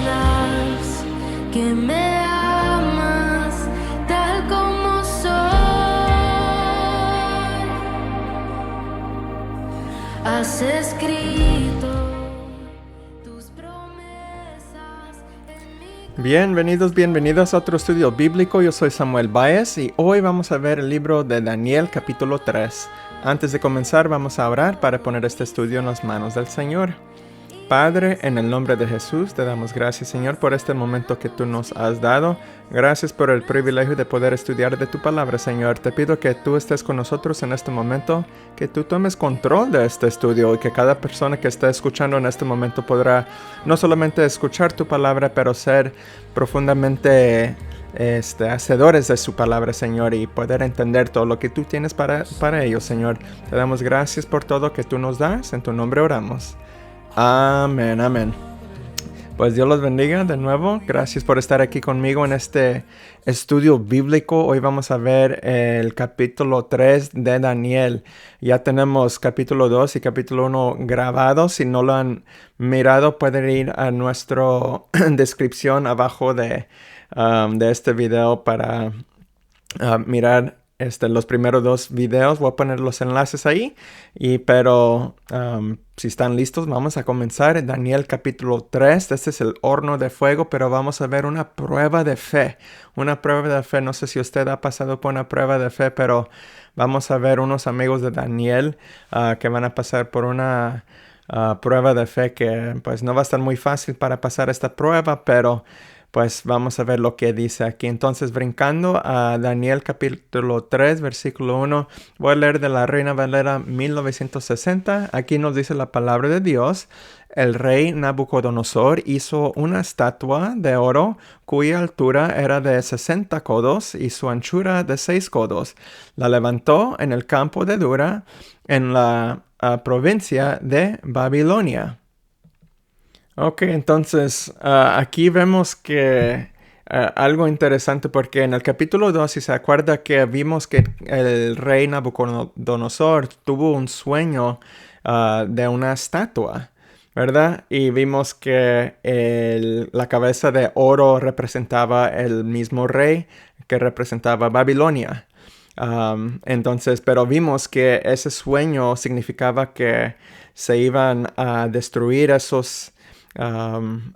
das, que me amas tal como soy. Has escrito tus promesas en mi... Bienvenidos a otro estudio bíblico. Yo soy Samuel Baez y hoy vamos a ver el libro de Daniel capítulo 3. Antes de comenzar vamos a orar para poner este estudio en las manos del Señor. Padre, en el nombre de Jesús, te damos gracias, Señor, por este momento que tú nos has dado. Gracias por el privilegio de poder estudiar de tu palabra, Señor. Te pido que tú estés con nosotros en este momento, que tú tomes control de este estudio y que cada persona que esté escuchando en este momento podrá no solamente escuchar tu palabra, pero ser profundamente hacedores de su palabra, Señor, y poder entender todo lo que tú tienes para ellos, Señor. Te damos gracias por todo que tú nos das. En tu nombre oramos. Amén, amén. Pues Dios los bendiga de nuevo. Gracias por estar aquí conmigo en este estudio bíblico. Hoy vamos a ver el capítulo 3 de Daniel. Ya tenemos capítulo 2 y capítulo 1 grabados. Si no lo han mirado, pueden ir a nuestra descripción abajo de este video para mirar los primeros dos videos. Voy a poner los enlaces ahí. Pero si están listos, vamos a comenzar. Daniel capítulo 3. Este es el horno de fuego, pero vamos a ver una prueba de fe. Una prueba de fe. No sé si usted ha pasado por una prueba de fe, pero vamos a ver unos amigos de Daniel que van a pasar por una prueba de fe que pues no va a estar muy fácil para pasar esta prueba, pero pues vamos a ver lo que dice aquí. Entonces, brincando a Daniel capítulo 3, versículo 1, voy a leer de la Reina Valera 1960. Aquí nos dice la palabra de Dios. El rey Nabucodonosor hizo una estatua de oro cuya altura era de 60 codos y su anchura de 6 codos. La levantó en el campo de Dura, en la provincia de Babilonia. Ok, entonces aquí vemos que algo interesante, porque en el capítulo 2, si se acuerda, que vimos que el rey Nabucodonosor tuvo un sueño de una estatua, ¿verdad? Y vimos que la cabeza de oro representaba el mismo rey que representaba Babilonia. Entonces, pero vimos que ese sueño significaba que se iban a destruir esos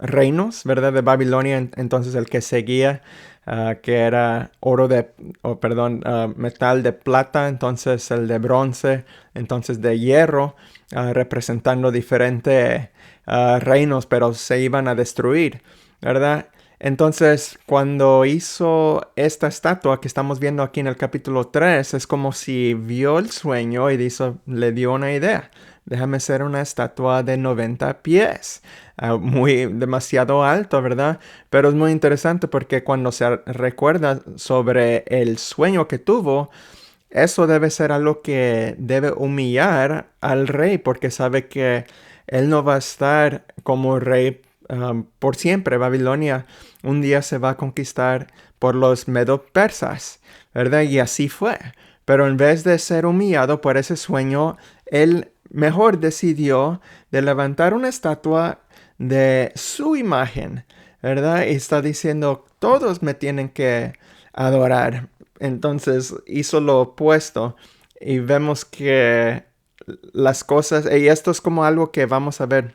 reinos, ¿verdad? De Babilonia. Entonces el que seguía, que era metal de plata, entonces el de bronce, entonces de hierro, representando diferentes reinos, pero se iban a destruir, ¿verdad? Entonces, cuando hizo esta estatua que estamos viendo aquí en el capítulo 3, es como si vio el sueño y le dio una idea. Déjame hacer una estatua de 90 pies. Demasiado alto, ¿verdad? Pero es muy interesante porque cuando se recuerda sobre el sueño que tuvo, eso debe ser algo que debe humillar al rey, porque sabe que él no va a estar como rey por siempre. Babilonia un día se va a conquistar por los medo-persas, ¿verdad? Y así fue. Pero en vez de ser humillado por ese sueño, él mejor decidió de levantar una estatua de su imagen, ¿verdad? Y está diciendo, todos me tienen que adorar. Entonces hizo lo opuesto y vemos que las cosas, y esto es como algo que vamos a ver,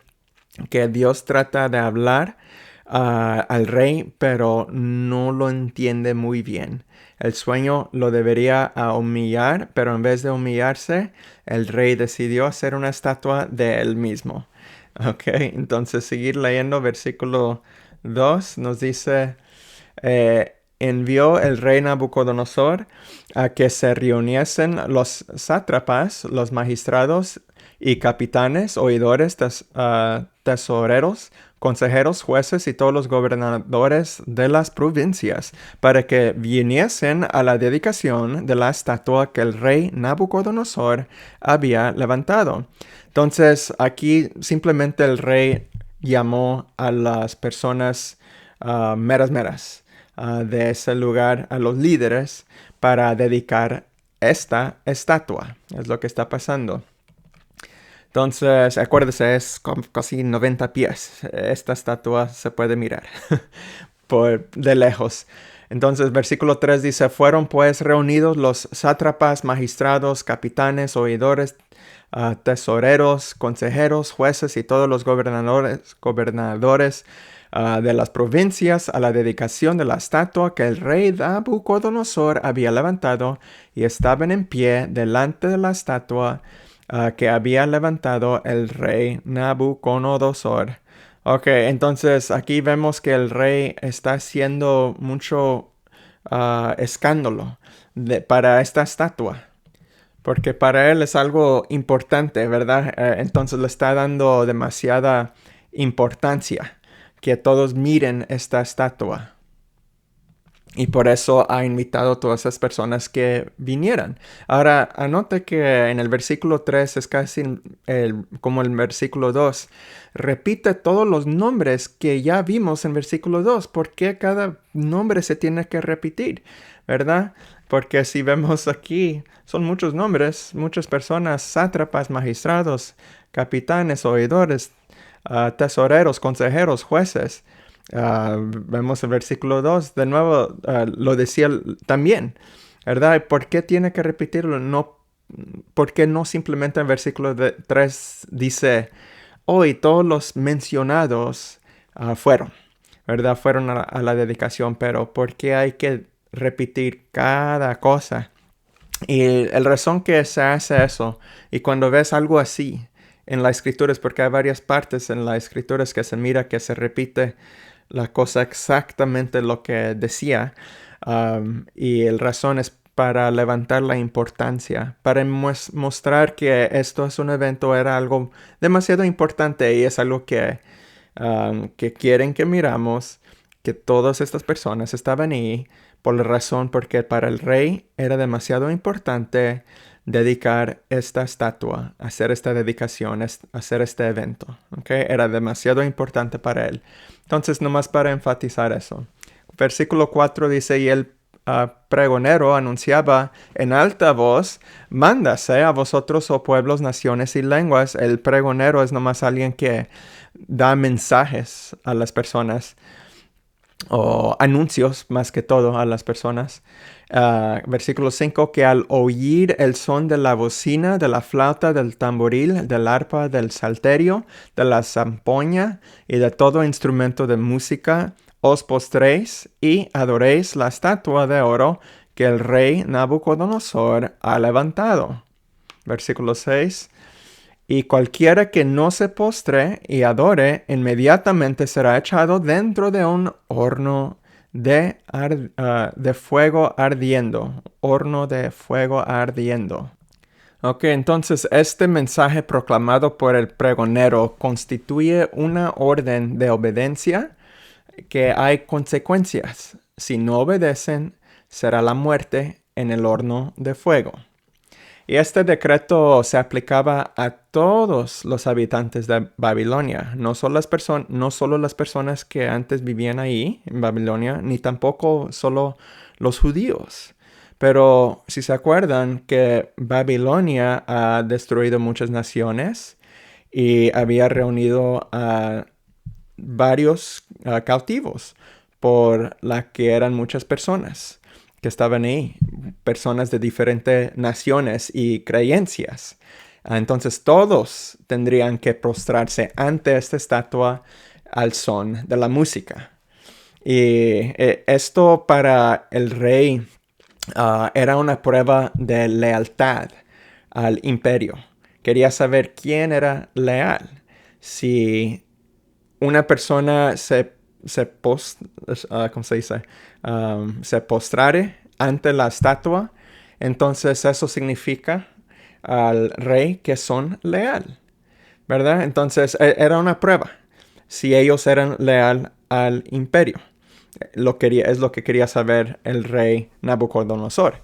que Dios trata de hablar al rey, pero no lo entiende muy bien. El sueño lo debería humillar, pero en vez de humillarse, el rey decidió hacer una estatua de él mismo. Ok, entonces seguir leyendo versículo 2 nos dice, envió el rey Nabucodonosor a que se reuniesen los sátrapas, los magistrados y capitanes, oidores, tesoreros, consejeros, jueces y todos los gobernadores de las provincias, para que viniesen a la dedicación de la estatua que el rey Nabucodonosor había levantado. Entonces, aquí simplemente el rey llamó a las personas meras de ese lugar, a los líderes, para dedicar esta estatua. Es lo que está pasando. Entonces, acuérdese, es casi 90 pies. Esta estatua se puede mirar de lejos. Entonces, versículo 3 dice, fueron pues reunidos los sátrapas, magistrados, capitanes, oidores, tesoreros, consejeros, jueces y todos los gobernadores de las provincias a la dedicación de la estatua que el rey Nabucodonosor había levantado y estaban en pie delante de la estatua que había levantado el rey Nabucodonosor. Ok, entonces aquí vemos que el rey está haciendo mucho escándalo para esta estatua. Porque para él es algo importante, ¿verdad? Entonces le está dando demasiada importancia que todos miren esta estatua. Y por eso ha invitado a todas esas personas que vinieran. Ahora, anote que en el versículo 3 es casi como el versículo 2. Repite todos los nombres que ya vimos en versículo 2. ¿Por qué cada nombre se tiene que repetir? ¿Verdad? Porque si vemos aquí, son muchos nombres, muchas personas, sátrapas, magistrados, capitanes, oidores, tesoreros, consejeros, jueces. Vemos el versículo 2, de nuevo lo decía también, ¿verdad? ¿Por qué tiene que repetirlo? No, ¿por qué no simplemente en versículo 3 dice, hoy todos los mencionados fueron, ¿verdad? Fueron a la dedicación, pero ¿por qué hay que repetir cada cosa? Y el razón que se hace eso, y cuando ves algo así en la escritura, es porque hay varias partes en la escritura que se mira que se repite la cosa exactamente lo que decía. Y el razón es para levantar la importancia, para mostrar que esto es un evento, era algo demasiado importante y es algo que quieren que miramos, que todas estas personas estaban ahí por la razón porque para el rey era demasiado importante dedicar esta estatua, hacer esta dedicación, hacer este evento. ¿Okay? Era demasiado importante para él. Entonces, nomás para enfatizar eso. Versículo 4 dice, y el pregonero anunciaba en alta voz, mándase a vosotros, oh pueblos, naciones y lenguas. El pregonero es nomás alguien que da mensajes a las personas, o anuncios más que todo a las personas. Versículo 5, que al oír el son de la bocina, de la flauta, del tamboril, del arpa, del salterio, de la zampoña y de todo instrumento de música, os postréis y adoréis la estatua de oro que el rey Nabucodonosor ha levantado. Versículo 6. Y cualquiera que no se postre y adore, inmediatamente será echado dentro de un horno de fuego ardiendo. Horno de fuego ardiendo. Ok, entonces este mensaje proclamado por el pregonero constituye una orden de obediencia que hay consecuencias. Si no obedecen, será la muerte en el horno de fuego. Y este decreto se aplicaba a todos los habitantes de Babilonia, no solo las personas que antes vivían ahí en Babilonia, ni tampoco solo los judíos. Pero si se acuerdan que Babilonia ha destruido muchas naciones y había reunido a varios cautivos, por la que eran muchas personas que estaban ahí, personas de diferentes naciones y creencias. Entonces todos tendrían que prostrarse ante esta estatua al son de la música. Y esto para el rey era una prueba de lealtad al imperio. Quería saber quién era leal. Si una persona ¿cómo se dice? Se postrare ante la estatua, entonces eso significa al rey que son leal, ¿verdad? Entonces era una prueba si ellos eran leal al imperio. Es lo que quería saber el rey Nabucodonosor.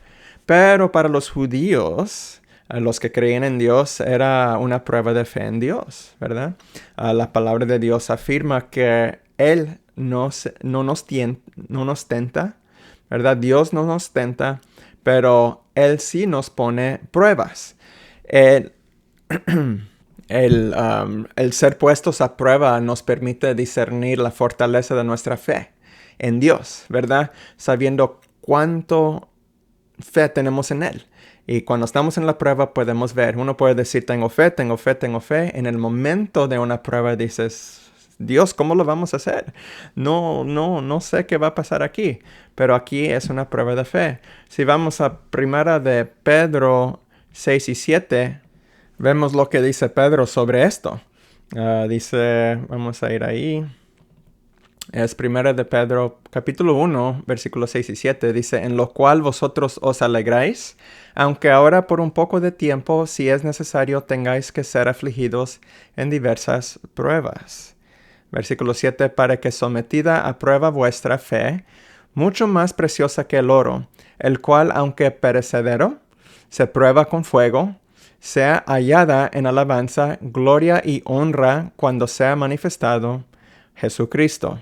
Pero para los judíos, los que creían en Dios, era una prueba de fe en Dios, ¿verdad? La palabra de Dios afirma que Él no nos tenta, ¿verdad? Dios no nos tenta, pero Él sí nos pone pruebas. el ser puestos a prueba nos permite discernir la fortaleza de nuestra fe en Dios, ¿verdad? Sabiendo cuánto fe tenemos en Él. Y cuando estamos en la prueba podemos ver, uno puede decir tengo fe, tengo fe, tengo fe. En el momento de una prueba dices, Dios, ¿cómo lo vamos a hacer? No sé qué va a pasar aquí. Pero aquí es una prueba de fe. Si vamos a Primera de Pedro 6 y 7, vemos lo que dice Pedro sobre esto. Dice, vamos a ir ahí. Es Primera de Pedro, capítulo 1, versículos 6 y 7. Dice, en lo cual vosotros os alegráis, aunque ahora por un poco de tiempo, si es necesario, tengáis que ser afligidos en diversas pruebas. Versículo 7, para que sometida a prueba vuestra fe, mucho más preciosa que el oro, el cual, aunque perecedero, se prueba con fuego, sea hallada en alabanza, gloria y honra cuando sea manifestado Jesucristo.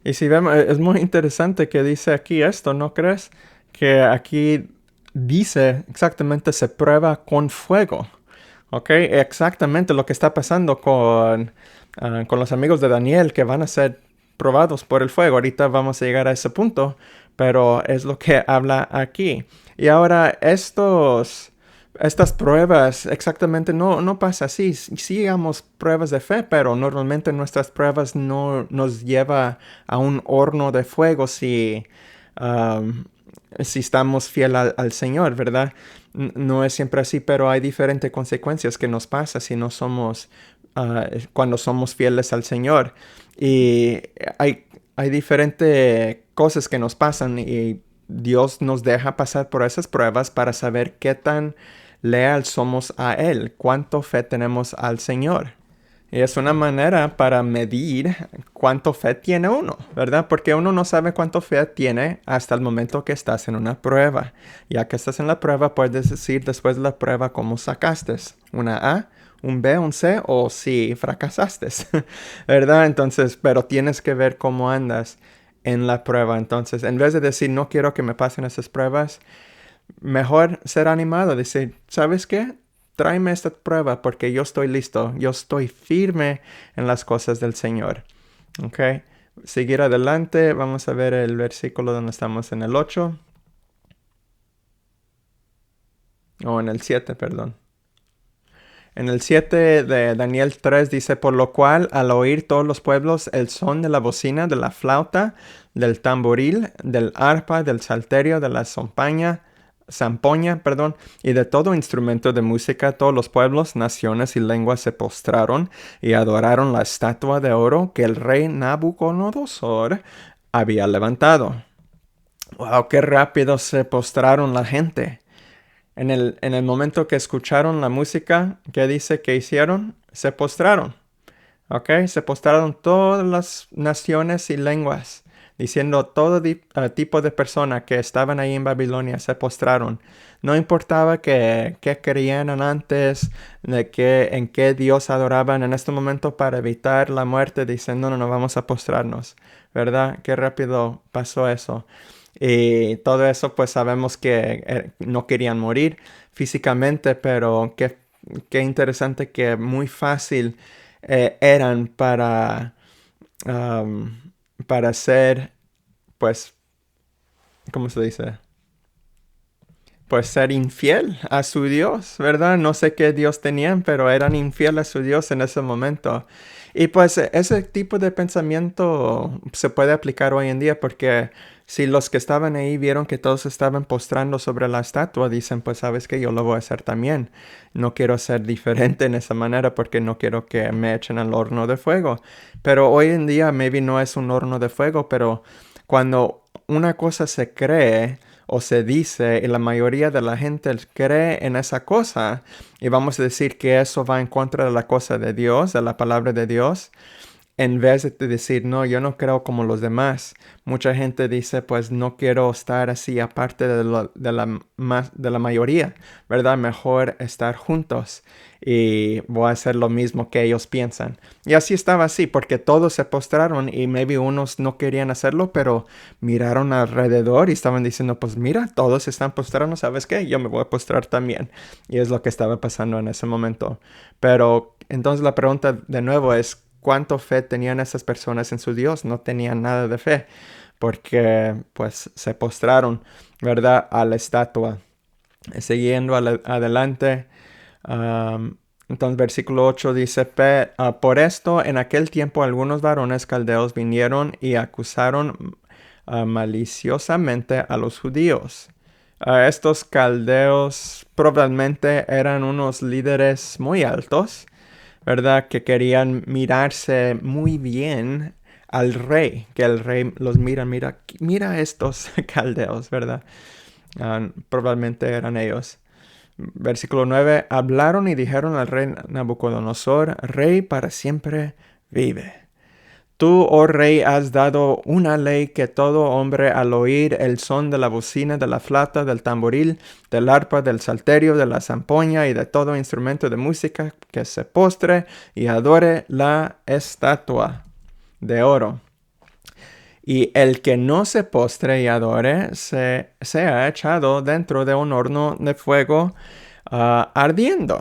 Y si vemos, es muy interesante que dice aquí esto, ¿no crees? Que aquí dice exactamente se prueba con fuego. ¿Ok? Exactamente lo que está pasando con los amigos de Daniel que van a ser probados por el fuego. Ahorita vamos a llegar a ese punto, pero es lo que habla aquí. Y ahora estas pruebas exactamente no pasa así. Sí digamos pruebas de fe, pero normalmente nuestras pruebas no nos lleva a un horno de fuego si estamos fiel al Señor, ¿verdad? No es siempre así, pero hay diferentes consecuencias que nos pasa si no somos, cuando somos fieles al Señor. Y hay diferentes cosas que nos pasan y Dios nos deja pasar por esas pruebas para saber qué tan leal somos a Él, cuánto fe tenemos al Señor. Y es una manera para medir cuánto fe tiene uno, ¿verdad? Porque uno no sabe cuánto fe tiene hasta el momento que estás en una prueba. Ya que estás en la prueba, puedes decir después de la prueba cómo sacaste. Una A, un B, un C o si fracasaste, ¿verdad? Entonces, pero tienes que ver cómo andas en la prueba. Entonces, en vez de decir no quiero que me pasen esas pruebas, mejor ser animado, decir, ¿sabes qué? Tráeme esta prueba porque yo estoy listo, yo estoy firme en las cosas del Señor. ¿Ok? Seguir adelante, vamos a ver el versículo donde estamos en el 8. O en el 7, perdón. En el 7 de Daniel 3 dice, por lo cual al oír todos los pueblos el son de la bocina, de la flauta, del tamboril, del arpa, del salterio, de la zampoña, y de todo instrumento de música, todos los pueblos, naciones y lenguas se postraron y adoraron la estatua de oro que el rey Nabucodonosor había levantado. ¡Wow! ¡Qué rápido se postraron la gente! En el momento que escucharon la música, ¿qué dice que hicieron? Se postraron. ¿Ok? Se postraron todas las naciones y lenguas, diciendo todo tipo de personas que estaban ahí en Babilonia se postraron. No importaba que creían antes, en qué Dios adoraban en este momento para evitar la muerte, diciendo no vamos a postrarnos. ¿Verdad? Qué rápido pasó eso. Y todo eso pues sabemos que no querían morir físicamente, pero qué interesante que muy fácil eran para ser, pues, ¿cómo se dice? Pues ser infiel a su Dios, ¿verdad? No sé qué Dios tenían, pero eran infiel a su Dios en ese momento. Y pues ese tipo de pensamiento se puede aplicar hoy en día porque si los que estaban ahí vieron que todos estaban postrando sobre la estatua, dicen, pues sabes que yo lo voy a hacer también. No quiero ser diferente en esa manera porque no quiero que me echen al horno de fuego. Pero hoy en día maybe no es un horno de fuego, pero cuando una cosa se cree o se dice y la mayoría de la gente cree en esa cosa y vamos a decir que eso va en contra de la cosa de Dios, de la palabra de Dios, en vez de decir, no, yo no creo como los demás. Mucha gente dice, pues no quiero estar así aparte de la mayoría, ¿verdad? Mejor estar juntos y voy a hacer lo mismo que ellos piensan. Y así estaba así, porque todos se postraron y maybe unos no querían hacerlo, pero miraron alrededor y estaban diciendo, pues mira, todos se están postrando, ¿sabes qué? Yo me voy a postrar también. Y es lo que estaba pasando en ese momento. Pero entonces la pregunta de nuevo es, ¿cuánto fe tenían esas personas en su Dios? No tenían nada de fe, porque pues se postraron, ¿verdad? A la estatua. Siguiendo adelante, entonces versículo 8 dice, por esto en aquel tiempo algunos varones caldeos vinieron y acusaron maliciosamente a los judíos. Estos caldeos probablemente eran unos líderes muy altos, ¿verdad? Que querían mirarse muy bien al rey, que el rey los mira estos caldeos, ¿verdad? Probablemente eran ellos. Versículo 9, hablaron y dijeron al rey Nabucodonosor, rey para siempre vive. Tú, oh rey, has dado una ley que todo hombre al oír el son de la bocina, de la flauta, del tamboril, del arpa, del salterio, de la zampoña y de todo instrumento de música, que se postre y adore la estatua de oro. Y el que no se postre y adore, sea echado dentro de un horno de fuego ardiendo.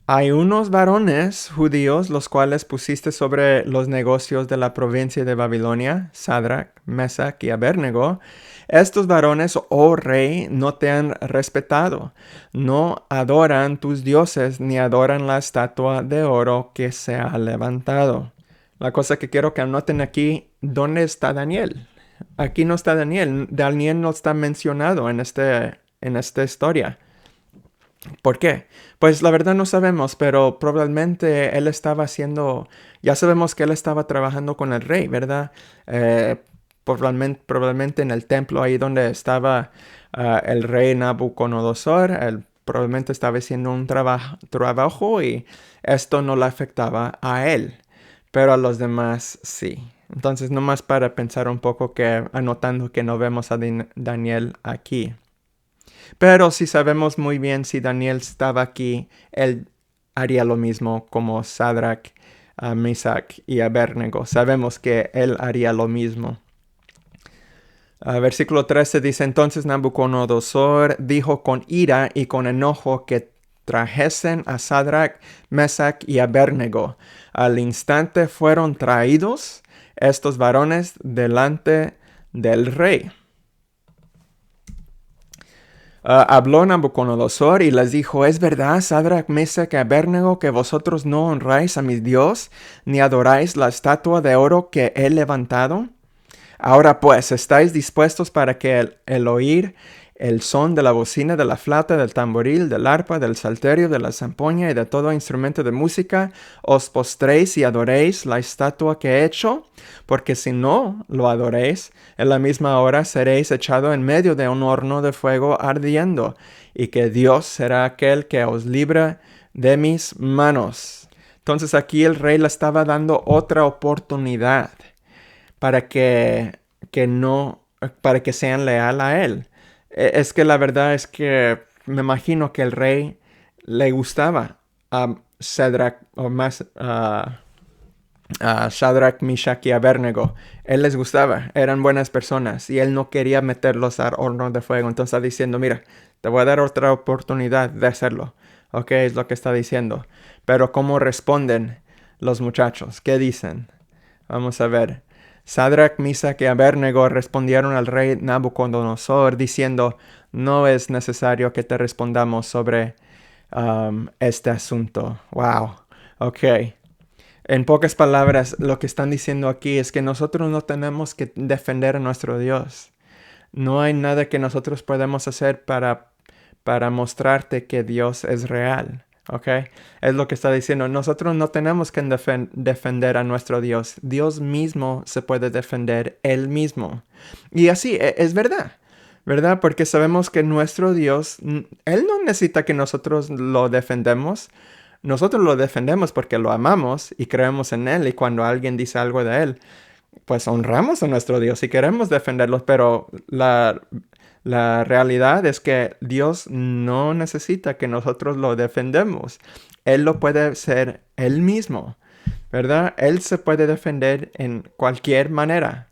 Hay unos varones judíos los cuales pusiste sobre los negocios de la provincia de Babilonia, Sadrach, Mesach y Abednego. Estos varones, oh rey, no te han respetado, no adoran tus dioses ni adoran la estatua de oro que se ha levantado. La cosa que quiero que anoten aquí, ¿dónde está Daniel? Aquí no está Daniel. Daniel no está mencionado en esta historia. ¿Por qué? Pues la verdad no sabemos, pero probablemente él estaba haciendo, ya sabemos que él estaba trabajando con el rey, ¿verdad? Probablemente en el templo ahí donde estaba el rey Nabucodonosor, él probablemente estaba haciendo un trabajo y esto no le afectaba a él, pero a los demás sí. Entonces, nomás para pensar un poco que anotando que no vemos a Daniel aquí. Pero si sabemos muy bien si Daniel estaba aquí, él haría lo mismo como Sadrach, Mesach y Abednego. Sabemos que él haría lo mismo. Versículo 13 dice, entonces Nabucodonosor dijo con ira y con enojo que trajesen a Sadrach, Mesach y Abednego. Al instante fueron traídos estos varones delante del rey. Habló Nabucodonosor y les dijo, ¿es verdad, Sadrach, Mesach y Abednego, que vosotros no honráis a mi Dios, ni adoráis la estatua de oro que he levantado? Ahora pues, ¿estáis dispuestos para que el oír el son de la bocina, de la flauta, del tamboril, del arpa, del salterio, de la zampoña y de todo instrumento de música, os postréis y adoréis la estatua que he hecho? Porque si no lo adoréis, en la misma hora seréis echado en medio de un horno de fuego ardiendo, y que Dios será aquel que os libra de mis manos. Entonces aquí el rey le estaba dando otra oportunidad para para que sean leal a él. Es que la verdad es que me imagino que el rey le gustaba a Sadrach, o más a Shadrach, Meshach y Abednego. Él les gustaba, eran buenas personas y él no quería meterlos al horno de fuego. Entonces está diciendo, mira, te voy a dar otra oportunidad de hacerlo. Ok, es lo que está diciendo. Pero ¿cómo responden los muchachos? ¿Qué dicen? Vamos a ver. Sadrach, Mesach y Abednego respondieron al rey Nabucodonosor diciendo, no es necesario que te respondamos sobre este asunto. Wow. Ok. En pocas palabras, lo que están diciendo aquí es que nosotros no tenemos que defender a nuestro Dios. No hay nada que nosotros podemos hacer para mostrarte que Dios es real. ¿Ok? Es lo que está diciendo. Nosotros no tenemos que defender a nuestro Dios. Dios mismo se puede defender él mismo. Y así, es verdad. ¿Verdad? Porque sabemos que nuestro Dios, él no necesita que nosotros lo defendamos. nosotros lo defendemos porque lo amamos y creemos en Él, y cuando alguien dice algo de Él, pues honramos a nuestro Dios y queremos defenderlo, pero la realidad es que Dios no necesita que nosotros lo defendamos. Él lo puede hacer Él mismo, ¿verdad? Él se puede defender en cualquier manera.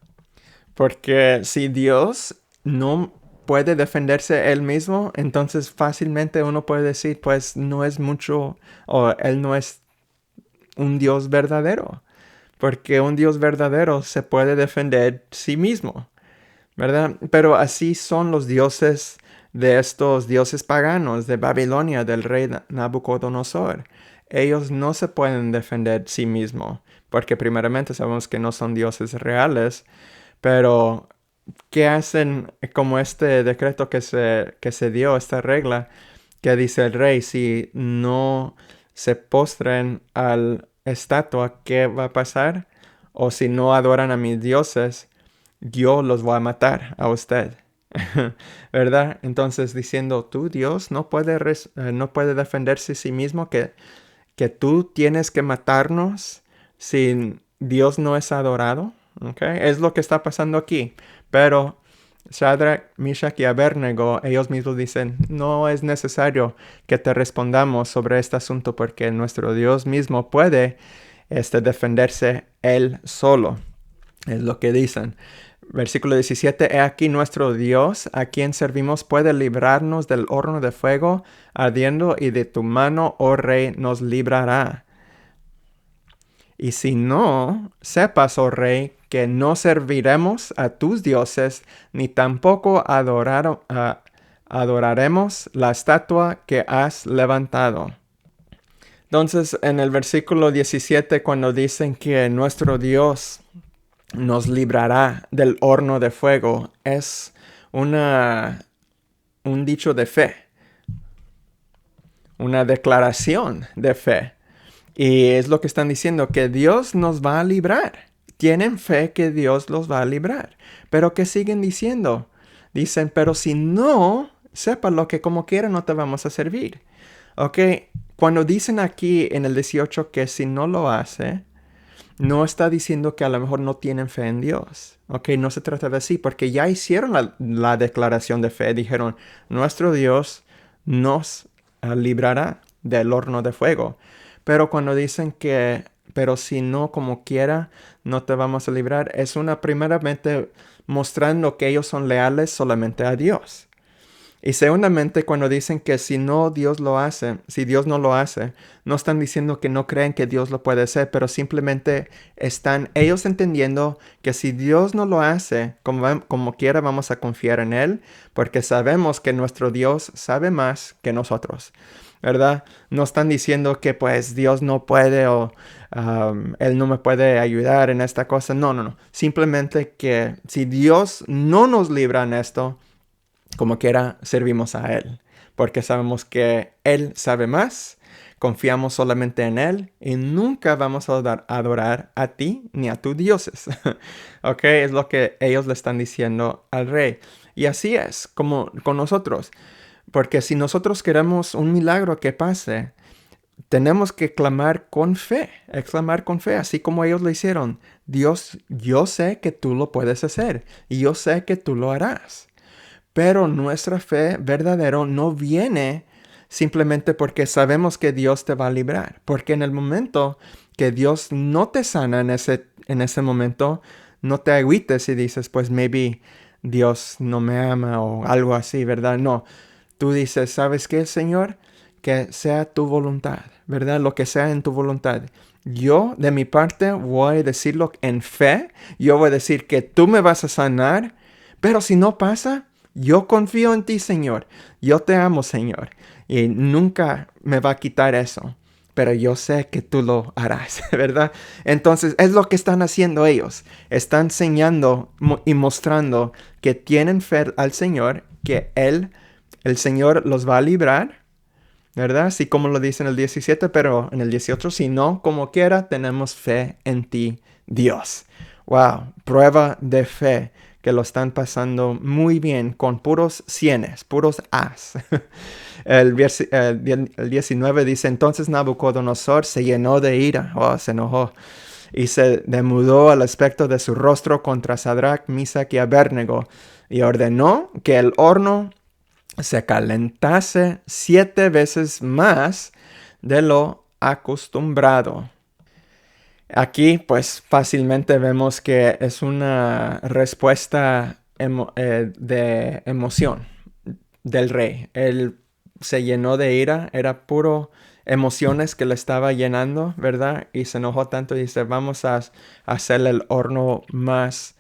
Porque si Dios no puede defenderse Él mismo, entonces fácilmente uno puede decir, pues no es mucho, o Él no es un Dios verdadero. Porque un Dios verdadero se puede defender sí mismo, ¿verdad? Pero así son los dioses de estos dioses paganos de Babilonia, del rey Nabucodonosor. Ellos no se pueden defender sí mismos, porque primeramente sabemos que no son dioses reales, pero ¿qué hacen como este decreto que se dio, esta regla que dice el rey? Si no se postren al estatua, ¿qué va a pasar? O si no adoran a mis dioses, yo los voy a matar a usted. ¿Verdad? Entonces diciendo, tu Dios no puede, no puede defenderse a sí mismo, que tú tienes que matarnos si Dios no es adorado. ¿Okay? Es lo que está pasando aquí. Pero Shadrach, Meshach y Abednego, ellos mismos dicen, no es necesario que te respondamos sobre este asunto porque nuestro Dios mismo puede defenderse él solo. Es lo que dicen. Versículo 17, he aquí nuestro Dios, a quien servimos, puede librarnos del horno de fuego ardiendo, y de tu mano, oh rey, nos librará. Y si no, sepas, oh rey, que no serviremos a tus dioses, ni tampoco adoraremos la estatua que has levantado. Entonces, en el versículo 17, cuando dicen que nuestro Dios nos librará del horno de fuego, es un dicho de fe, una declaración de fe. Y es lo que están diciendo, que Dios nos va a librar. Tienen fe que Dios los va a librar. Pero ¿qué siguen diciendo? Dicen, pero si no, sépalo que como quiera no te vamos a servir. Ok, cuando dicen aquí en el 18 que si no lo hace, no está diciendo que a lo mejor no tienen fe en Dios. Ok, no se trata de así, porque ya hicieron la declaración de fe. Dijeron, nuestro Dios nos librará del horno de fuego. Pero cuando dicen que, pero si no, como quiera, no te vamos a librar, es primeramente mostrando que ellos son leales solamente a Dios. Y segundamente, cuando dicen que si Dios no lo hace, no están diciendo que no creen que Dios lo puede hacer, pero simplemente están ellos entendiendo que si Dios no lo hace, como quiera vamos a confiar en Él, porque sabemos que nuestro Dios sabe más que nosotros, ¿verdad? No están diciendo que pues Dios no puede o Él no me puede ayudar en esta cosa. No. Simplemente que si Dios no nos libra en esto, como quiera, servimos a Él, porque sabemos que Él sabe más, confiamos solamente en Él y nunca vamos a adorar a ti ni a tus dioses. Ok, es lo que ellos le están diciendo al rey. Y así es como con nosotros, porque si nosotros queremos un milagro que pase, tenemos que exclamar con fe, así como ellos lo hicieron. Dios, yo sé que tú lo puedes hacer y yo sé que tú lo harás. Pero nuestra fe verdadera no viene simplemente porque sabemos que Dios te va a librar. Porque en el momento que Dios no te sana en ese momento, no te agüites y dices, pues maybe Dios no me ama o algo así, ¿verdad? No, tú dices, ¿sabes qué, Señor? Que sea tu voluntad, ¿verdad? Lo que sea en tu voluntad. Yo, de mi parte, voy a decirlo en fe. Yo voy a decir que tú me vas a sanar. Pero si no pasa, yo confío en ti, Señor. Yo te amo, Señor. Y nunca me va a quitar eso. Pero yo sé que tú lo harás, ¿verdad? Entonces, es lo que están haciendo ellos. Están enseñando y mostrando que tienen fe al Señor, que el Señor los va a librar, ¿verdad? Así como lo dice en el 17, pero en el 18, si no, como quiera, tenemos fe en ti, Dios. Wow, prueba de fe que lo están pasando muy bien con puros cienes, puros as. El 19 dice, entonces Nabucodonosor se llenó de ira, se enojó, y se demudó al aspecto de su rostro contra Sadrach, Misach y Abednego, y ordenó que el horno se calentase 7 veces más de lo acostumbrado. Aquí pues fácilmente vemos que es una respuesta de emoción del rey. Él se llenó de ira, era puro emociones que le estaba llenando, ¿verdad? Y se enojó tanto y dice, vamos a hacer el horno más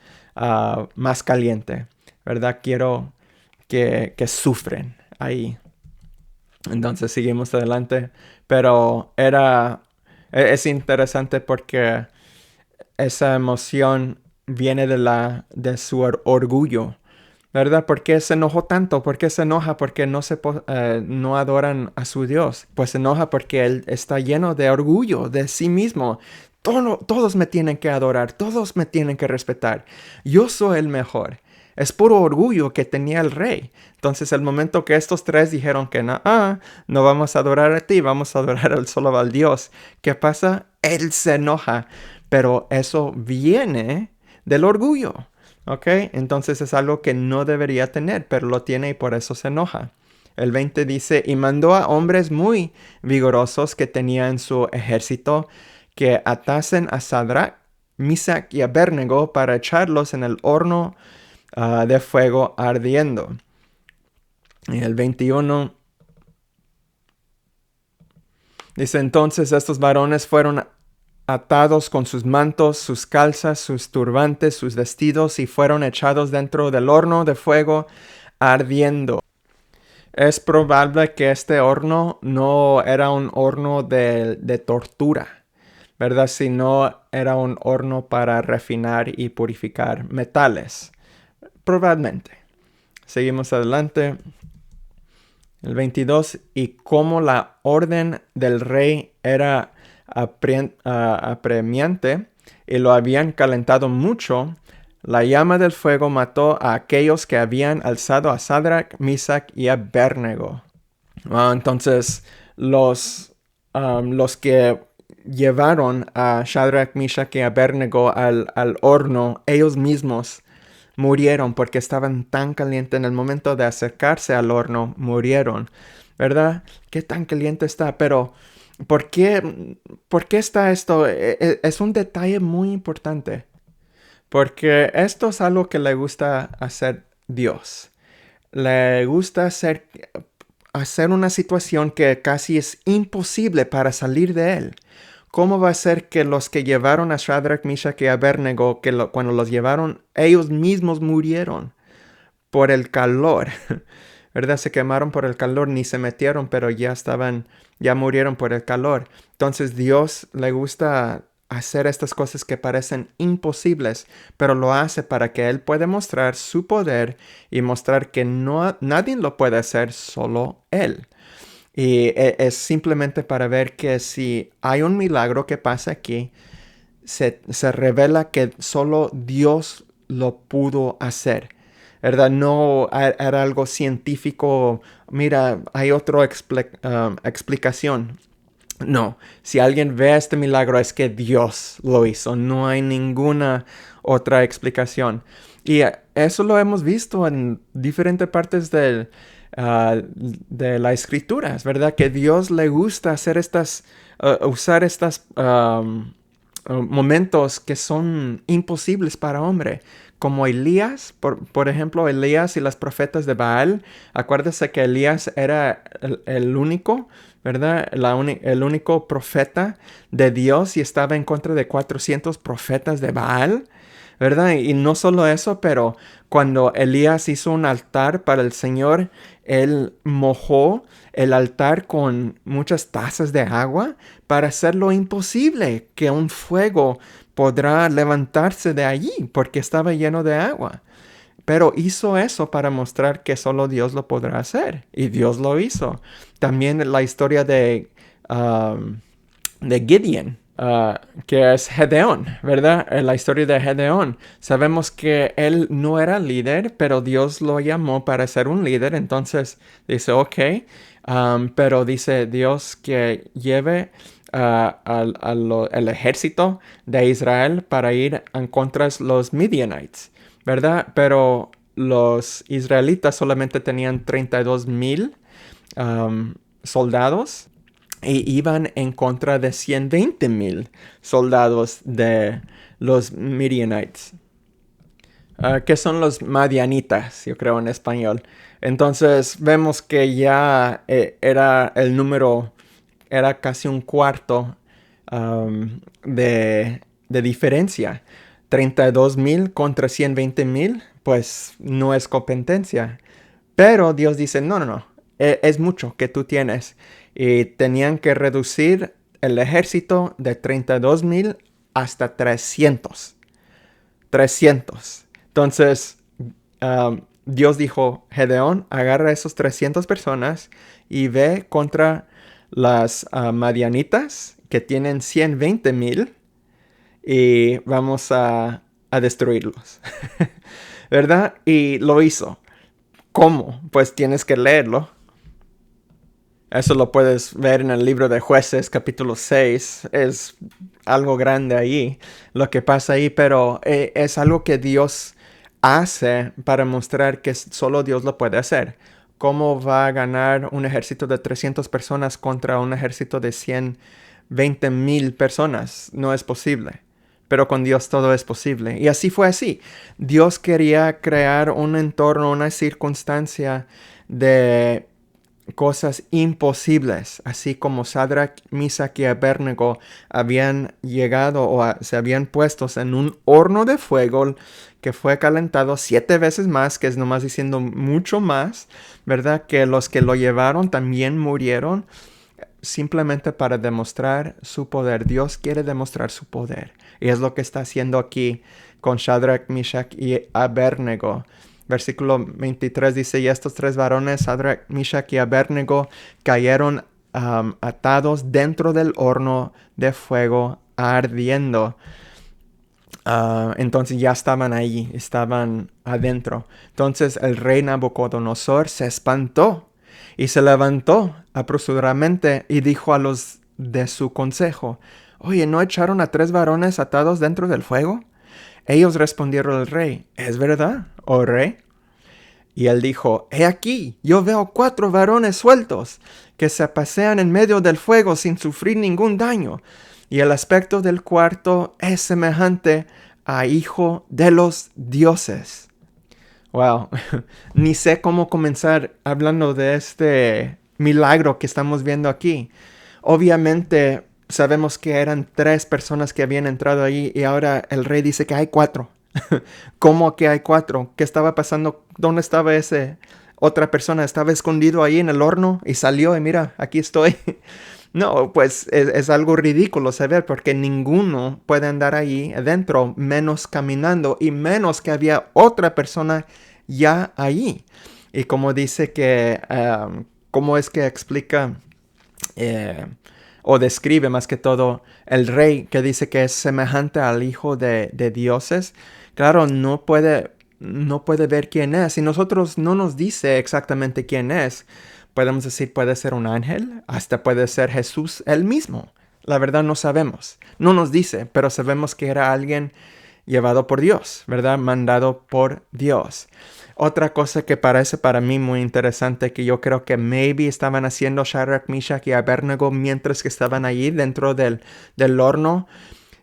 caliente, ¿verdad? Quiero que sufren ahí. Entonces seguimos adelante, pero es interesante porque esa emoción viene de su orgullo, ¿verdad? ¿Por qué se enojó tanto? ¿Por qué se enoja? Porque no adoran a su Dios. Pues se enoja porque él está lleno de orgullo de sí mismo. Todos me tienen que adorar, todos me tienen que respetar. Yo soy el mejor. Es puro orgullo que tenía el rey. Entonces, el momento que estos tres dijeron que no vamos a adorar a ti, vamos a adorar solo al Dios. ¿Qué pasa? Él se enoja. Pero eso viene del orgullo. ¿Ok? Entonces es algo que no debería tener, pero lo tiene y por eso se enoja. El 20 dice, y mandó a hombres muy vigorosos que tenía en su ejército que atasen a Sadrach, Misach y Abednego para echarlos en el horno de fuego ardiendo. Y el 21 dice, entonces estos varones fueron atados con sus mantos, sus calzas, sus turbantes, sus vestidos, y fueron echados dentro del horno de fuego ardiendo. Es probable que este horno no era un horno de tortura, ¿verdad? Sino era un horno para refinar y purificar metales. Probablemente. Seguimos adelante. El 22. Y como la orden del rey era apremiante y lo habían calentado mucho, la llama del fuego mató a aquellos que habían alzado a Sadrach, Misach y Abednego. Entonces los que llevaron a Shadrach, Misach y Abednego al horno, ellos mismos murieron porque estaban tan calientes. En el momento de acercarse al horno, murieron, ¿verdad? ¿Qué tan caliente está? Pero ¿por qué está esto? Es un detalle muy importante. Porque esto es algo que le gusta hacer Dios. Le gusta hacer una situación que casi es imposible para salir de él. ¿Cómo va a ser que los que llevaron a Shadrach, Misach y Abednego, cuando los llevaron, ellos mismos murieron por el calor? ¿Verdad? Se quemaron por el calor, ni se metieron, pero ya murieron por el calor. Entonces Dios le gusta hacer estas cosas que parecen imposibles, pero lo hace para que Él pueda mostrar su poder y mostrar que nadie lo puede hacer, solo Él. Y es simplemente para ver que si hay un milagro que pasa aquí, se revela que solo Dios lo pudo hacer, ¿verdad? No era algo científico. Mira, hay otra explicación. No, si alguien ve este milagro es que Dios lo hizo. No hay ninguna otra explicación. Y eso lo hemos visto en diferentes partes de la escritura, es verdad que Dios le gusta hacer usar estos momentos que son imposibles para hombre, como Elías, por ejemplo, Elías y los profetas de Baal. Acuérdese que Elías era el único, ¿verdad? El único profeta de Dios y estaba en contra de 400 profetas de Baal, ¿verdad? Y no solo eso, pero cuando Elías hizo un altar para el Señor, él mojó el altar con muchas tazas de agua para hacerlo imposible que un fuego podrá levantarse de allí porque estaba lleno de agua. Pero hizo eso para mostrar que solo Dios lo podrá hacer. Y Dios lo hizo. También la historia de Gideon, que es Gedeón, ¿verdad? La historia de Gedeón. Sabemos que él no era líder, pero Dios lo llamó para ser un líder. Entonces dice, ok, pero dice Dios que lleve el ejército de Israel para ir en contra de los Midianites, ¿verdad? Pero los israelitas solamente tenían 32,000 soldados y iban en contra de 120,000 soldados de los Midianites, que son los madianitas, yo creo en español. Entonces vemos que ya era el número, era casi un cuarto de diferencia. 32,000 contra 120,000, pues no es competencia. Pero Dios dice, no, no, no, es mucho que tú tienes. Y tenían que reducir el ejército de 32,000 hasta 300. 300. Entonces, Dios dijo, Gedeón, agarra a esos 300 personas y ve contra las madianitas que tienen 120,000 y vamos a destruirlos. ¿Verdad? Y lo hizo. ¿Cómo? Pues tienes que leerlo. Eso lo puedes ver en el libro de Jueces, capítulo 6. Es algo grande ahí, lo que pasa ahí, pero es algo que Dios hace para mostrar que solo Dios lo puede hacer. ¿Cómo va a ganar un ejército de 300 personas contra un ejército de 120,000 personas? No es posible. Pero con Dios todo es posible. Y así fue así. Dios quería crear un entorno, una circunstancia de cosas imposibles, así como Sadrach, Mesach y Abednego habían llegado o se habían puestos en un horno de fuego que fue calentado 7 veces más, que es nomás diciendo mucho más, ¿verdad? Que los que lo llevaron también murieron simplemente para demostrar su poder. Dios quiere demostrar su poder. Y es lo que está haciendo aquí con Sadrach, Mesach y Abednego. Versículo 23 dice, y estos 3 varones, Sadrach, Mesach y Abednego, cayeron atados dentro del horno de fuego ardiendo. Entonces ya estaban ahí, estaban adentro. Entonces el rey Nabucodonosor se espantó y se levantó apresuradamente y dijo a los de su consejo, oye, ¿no echaron a 3 varones atados dentro del fuego? Ellos respondieron al rey, ¿es verdad, oh rey? Y él dijo, he aquí, yo veo 4 varones sueltos que se pasean en medio del fuego sin sufrir ningún daño. Y el aspecto del cuarto es semejante a hijo de los dioses. Wow, ni sé cómo comenzar hablando de este milagro que estamos viendo aquí. Obviamente sabemos que eran 3 personas que habían entrado ahí y ahora el rey dice que hay 4. ¿Cómo que hay 4? ¿Qué estaba pasando? ¿Dónde estaba ese otra persona? ¿Estaba escondido ahí en el horno y salió y mira, aquí estoy? No, pues es algo ridículo saber porque ninguno puede andar ahí adentro, menos caminando y menos que había otra persona ya ahí. Y como dice que, ¿cómo es que explica o describe más que todo el rey que dice que es semejante al hijo de dioses? Claro, no puede ver quién es y nosotros no nos dice exactamente quién es. Podemos decir, puede ser un ángel, hasta puede ser Jesús él mismo. La verdad no sabemos. No nos dice, pero sabemos que era alguien llevado por Dios, ¿verdad? Mandado por Dios. Otra cosa que parece para mí muy interesante, que yo creo que maybe estaban haciendo Sadrach, Mesach y Abednego mientras que estaban allí dentro del horno.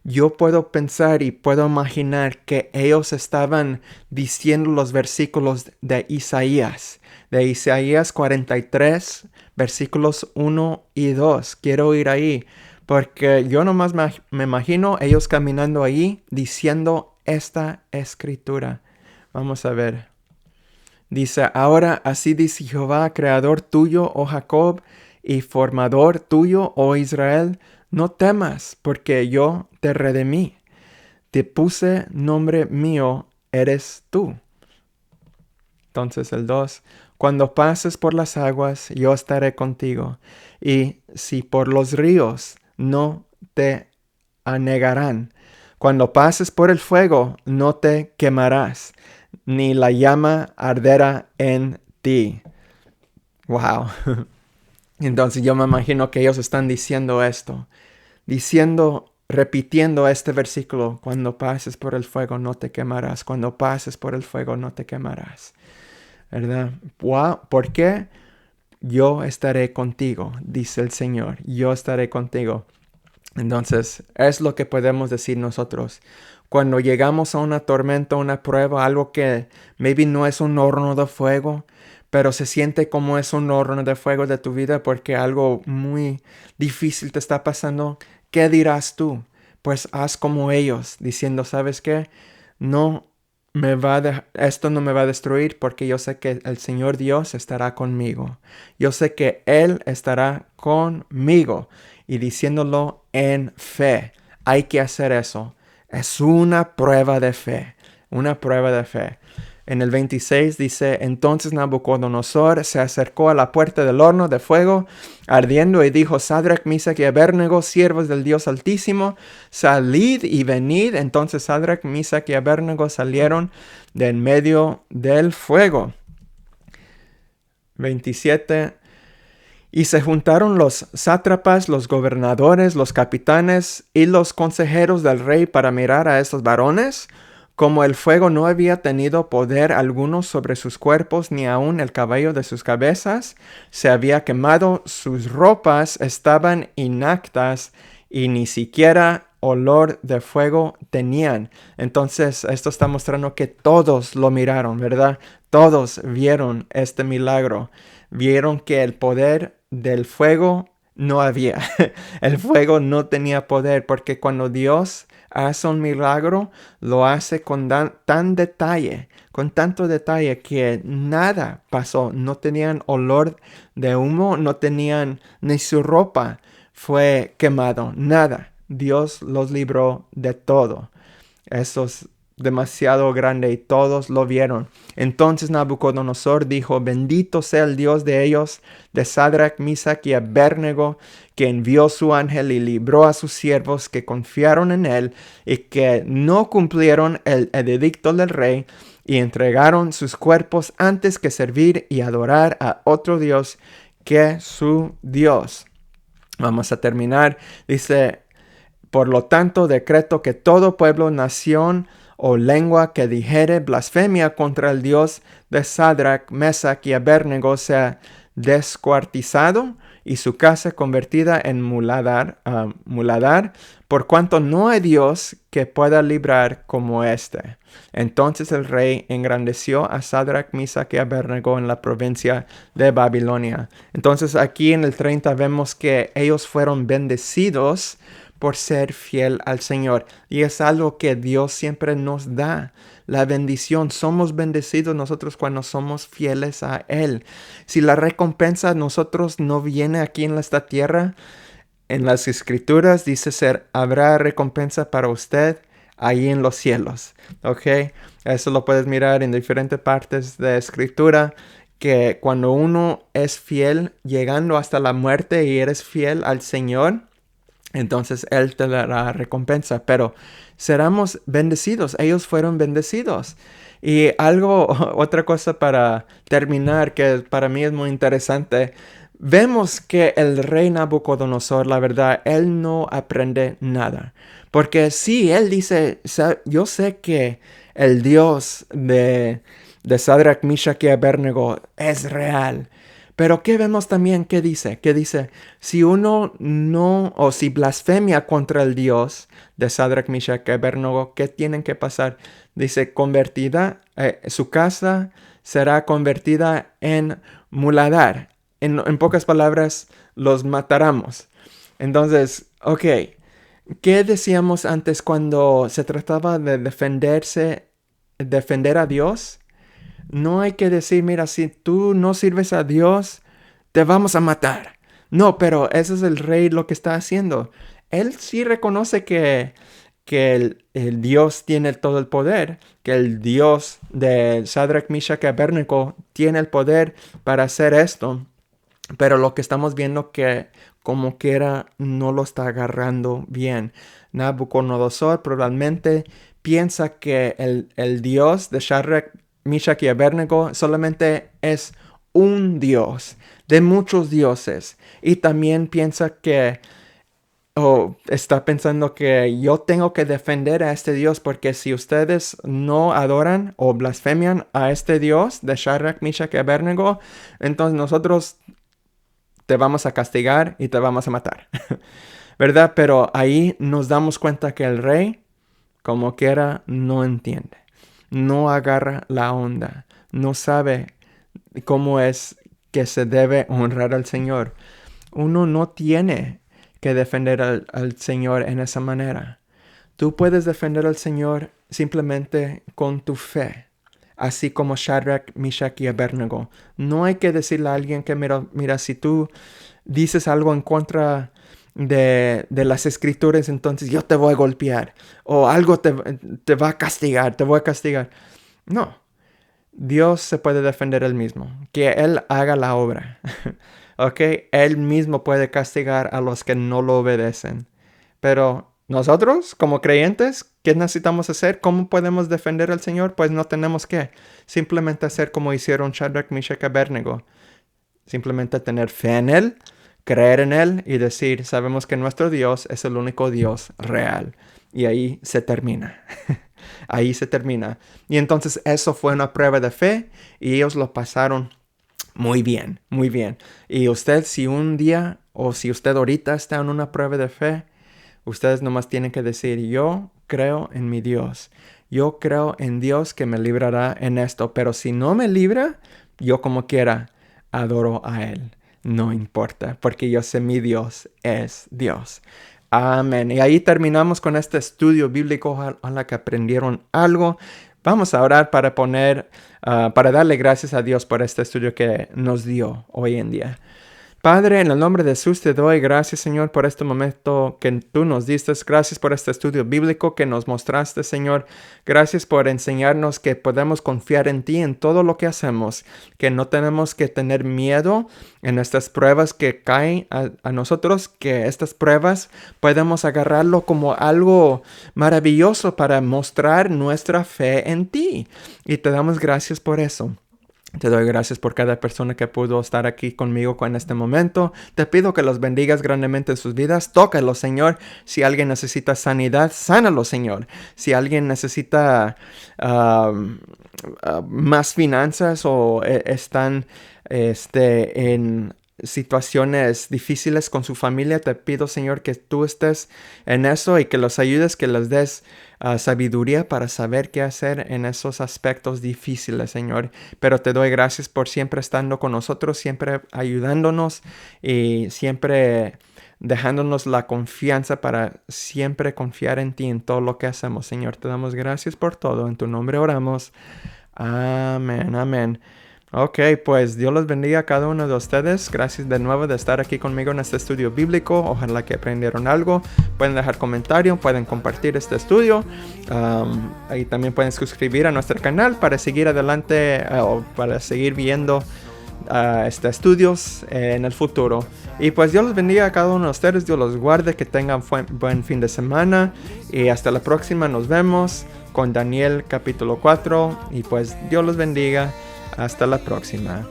Yo puedo pensar y puedo imaginar que ellos estaban diciendo los versículos de Isaías 43, versículos 1 y 2. Quiero ir ahí, porque yo nomás me imagino ellos caminando ahí diciendo esta escritura. Vamos a ver. Dice, ahora así dice Jehová, creador tuyo, oh Jacob, y formador tuyo, oh Israel, no temas, porque yo te redimí. Te puse nombre mío, eres tú. Entonces el 2, cuando pases por las aguas, yo estaré contigo. Y si por los ríos, no te anegarán. Cuando pases por el fuego, no te quemarás, ni la llama arderá en ti. Wow. Entonces yo me imagino que ellos están diciendo esto, repitiendo este versículo: cuando pases por el fuego no te quemarás, cuando pases por el fuego no te quemarás, ¿verdad? Wow. ¿Por qué? Yo estaré contigo, dice el Señor, yo estaré contigo. Entonces, es lo que podemos decir nosotros. Cuando llegamos a una tormenta, una prueba, algo que maybe no es un horno de fuego, pero se siente como es un horno de fuego de tu vida porque algo muy difícil te está pasando, ¿qué dirás tú? Pues haz como ellos, diciendo: ¿sabes qué? No esto no me va a destruir porque yo sé que el Señor Dios estará conmigo. Yo sé que Él estará conmigo. Y diciéndolo en fe. Hay que hacer eso. Es una prueba de fe. Una prueba de fe. En el 26 dice: entonces Nabucodonosor se acercó a la puerta del horno de fuego ardiendo y dijo: Sadrach, Misach y Abednego, siervos del Dios Altísimo, salid y venid. Entonces Sadrach, Misach y Abednego salieron de en medio del fuego. 27. Y se juntaron los sátrapas, los gobernadores, los capitanes y los consejeros del rey para mirar a estos varones. Como el fuego no había tenido poder alguno sobre sus cuerpos, ni aun el cabello de sus cabezas se había quemado, sus ropas estaban intactas y ni siquiera olor de fuego tenían. Entonces, esto está mostrando que todos lo miraron, ¿verdad? Todos vieron este milagro. Vieron que el poder del fuego no había. El fuego no tenía poder porque cuando Dios hace un milagro, lo hace con tan detalle, con tanto detalle que nada pasó. No tenían olor de humo, no tenían ni su ropa fue quemado, nada. Dios los libró de todo. Eso es demasiado grande y todos lo vieron. Entonces Nabucodonosor dijo: bendito sea el Dios de ellos, de Sadrach, Misach y Abednego, que envió su ángel y libró a sus siervos que confiaron en él y que no cumplieron el edicto del rey y entregaron sus cuerpos antes que servir y adorar a otro Dios que su Dios. Vamos a terminar. Dice: por lo tanto, decreto que todo pueblo, nación o lengua que dijere blasfemia contra el Dios de Sadrach, Mesach y Abednego sea descuartizado y su casa convertida en muladar, por cuanto no hay Dios que pueda librar como este. Entonces el rey engrandeció a Sadrach, Misach y Abednego en la provincia de Babilonia. Entonces aquí en el 30 vemos que ellos fueron bendecidos por ser fiel al Señor. Y es algo que Dios siempre nos da. La bendición. Somos bendecidos nosotros cuando somos fieles a Él. Si la recompensa a nosotros no viene aquí en esta tierra, en las Escrituras dice habrá recompensa para usted ahí en los cielos. ¿Ok? Eso lo puedes mirar en diferentes partes de Escritura. Que cuando uno es fiel, llegando hasta la muerte y eres fiel al Señor, entonces Él te dará recompensa, pero seremos bendecidos. Ellos fueron bendecidos. Y otra cosa para terminar, que para mí es muy interesante. Vemos que el rey Nabucodonosor, la verdad, él no aprende nada. Porque sí, él dice: yo sé que el Dios de Sadrach, Misach y Abednego es real. Pero ¿qué vemos también? ¿Qué dice? ¿Qué dice? Si uno no, o si blasfemia contra el Dios de Sadrach, Misach y Abednego, ¿qué tienen que pasar? Dice: su casa será convertida en muladar. En pocas palabras, los mataremos. Entonces, ok, ¿qué decíamos antes cuando se trataba de defender a Dios? No hay que decir: mira, si tú no sirves a Dios, te vamos a matar. No, pero ese es el rey lo que está haciendo. Él sí reconoce que el Dios tiene todo el poder, que el Dios de Sadrach, Misach y Abednego tiene el poder para hacer esto. Pero lo que estamos viendo que como quiera no lo está agarrando bien. Nabucodonosor probablemente piensa que el Dios de Shadrach, Meshach y Abednego solamente es un Dios de muchos dioses. Y también piensa que, o está pensando que yo tengo que defender a este Dios porque si ustedes no adoran o blasfemian a este Dios de Shadrach, Meshach y Abednego, entonces nosotros te vamos a castigar y te vamos a matar. ¿Verdad? Pero ahí nos damos cuenta que el rey, como quiera, no entiende. No agarra la onda. No sabe cómo es que se debe honrar al Señor. Uno no tiene que defender al Señor en esa manera. Tú puedes defender al Señor simplemente con tu fe. Así como Shadrach, Meshach y Abednego. No hay que decirle a alguien que mira, si tú dices algo en contra de las escrituras, entonces yo te voy a golpear. O algo te va a castigar, te voy a castigar. No. Dios se puede defender él mismo. Que Él haga la obra. ¿Ok? Él mismo puede castigar a los que no lo obedecen. Pero nosotros, como creyentes, ¿qué necesitamos hacer? ¿Cómo podemos defender al Señor? Pues no tenemos que simplemente hacer como hicieron Shadrach, Meshach y Abednego. Simplemente tener fe en Él, creer en Él y decir, sabemos que nuestro Dios es el único Dios real. Y ahí se termina. Ahí se termina. Y entonces eso fue una prueba de fe y ellos lo pasaron muy bien, muy bien. Y usted, si un día o si usted ahorita está en una prueba de fe, ustedes nomás tienen que decir, yo creo en mi Dios. Yo creo en Dios que me librará en esto. Pero si no me libra, yo como quiera adoro a Él. No importa, porque yo sé mi Dios es Dios. Amén. Y ahí terminamos con este estudio bíblico. Ojalá que aprendieron algo. Vamos a orar para para darle gracias a Dios por este estudio que nos dio hoy en día. Padre, en el nombre de Jesús te doy gracias, Señor, por este momento que tú nos diste. Gracias por este estudio bíblico que nos mostraste, Señor. Gracias por enseñarnos que podemos confiar en ti en todo lo que hacemos, que no tenemos que tener miedo en estas pruebas que caen a nosotros, que estas pruebas podemos agarrarlo como algo maravilloso para mostrar nuestra fe en ti. Y te damos gracias por eso. Te doy gracias por cada persona que pudo estar aquí conmigo en este momento. Te pido que los bendigas grandemente en sus vidas. Tócalos, Señor. Si alguien necesita sanidad, sánalo, Señor. Si alguien necesita más finanzas o están en situaciones difíciles con su familia, te pido, Señor, que tú estés en eso y que los ayudes, que les des sabiduría para saber qué hacer en esos aspectos difíciles, Señor. Pero te doy gracias por siempre estando con nosotros, siempre ayudándonos y siempre dejándonos la confianza para siempre confiar en ti en todo lo que hacemos, Señor. Te damos gracias por todo. En tu nombre oramos. Amén, amén. Ok, pues Dios los bendiga a cada uno de ustedes. Gracias de nuevo de estar aquí conmigo en este estudio bíblico. Ojalá que aprendieron algo. Pueden dejar comentarios, pueden compartir este estudio. Ahí también pueden suscribir a nuestro canal para seguir adelante o para seguir viendo estudios en el futuro. Y pues Dios los bendiga a cada uno de ustedes. Dios los guarde, que tengan buen fin de semana. Y hasta la próxima, nos vemos con Daniel capítulo 4. Y pues Dios los bendiga. Hasta la próxima.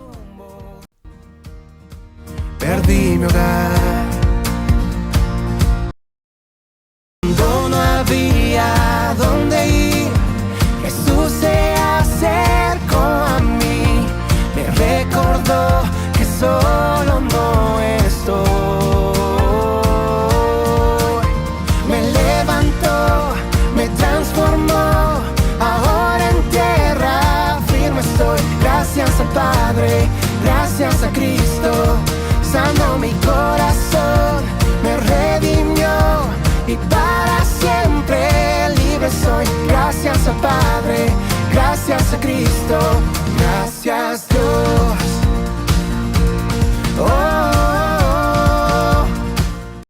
Perdí mi hogar.